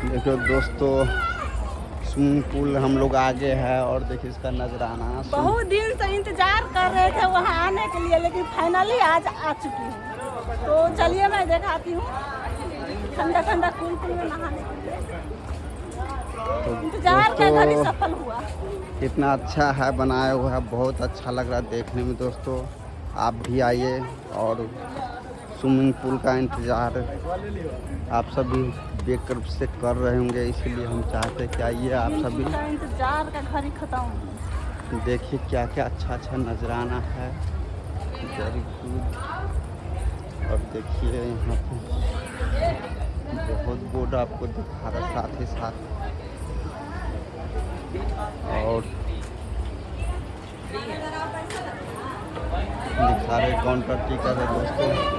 देखो दोस्तों, swimming pool हम लोग आगे है और देखिए इसका नजराना। बहुत दिन से इंतजार कर रहे थे वहाँ आने के लिए, लेकिन फाइनली आज आ चुकी हूँ। तो चलिए मैं दिखाती हूँ ठंडा ठंडा कूल में नहाने के लिए। तो इंतजार का घड़ी दोस्तों सफल हुआ। कितना अच्छा है, बनाया हुआ है, बहुत अच्छा लग रहा है देखने में। दोस्तों आप भी आइए और स्विमिंग पूल का इंतज़ार आप सभी बेकर्ब से कर रहे होंगे, इसीलिए हम चाहते हैं कि आइए आप सभी। इंतजार का घड़ी खत्म। देखिए क्या क्या अच्छा अच्छा नजराना है, वेरी गुड। और देखिए यहाँ पे बहुत बोर्ड आपको दिखा रहा है साथ ही साथ। और दिखा रहे काउंटर टिकट है दोस्तों।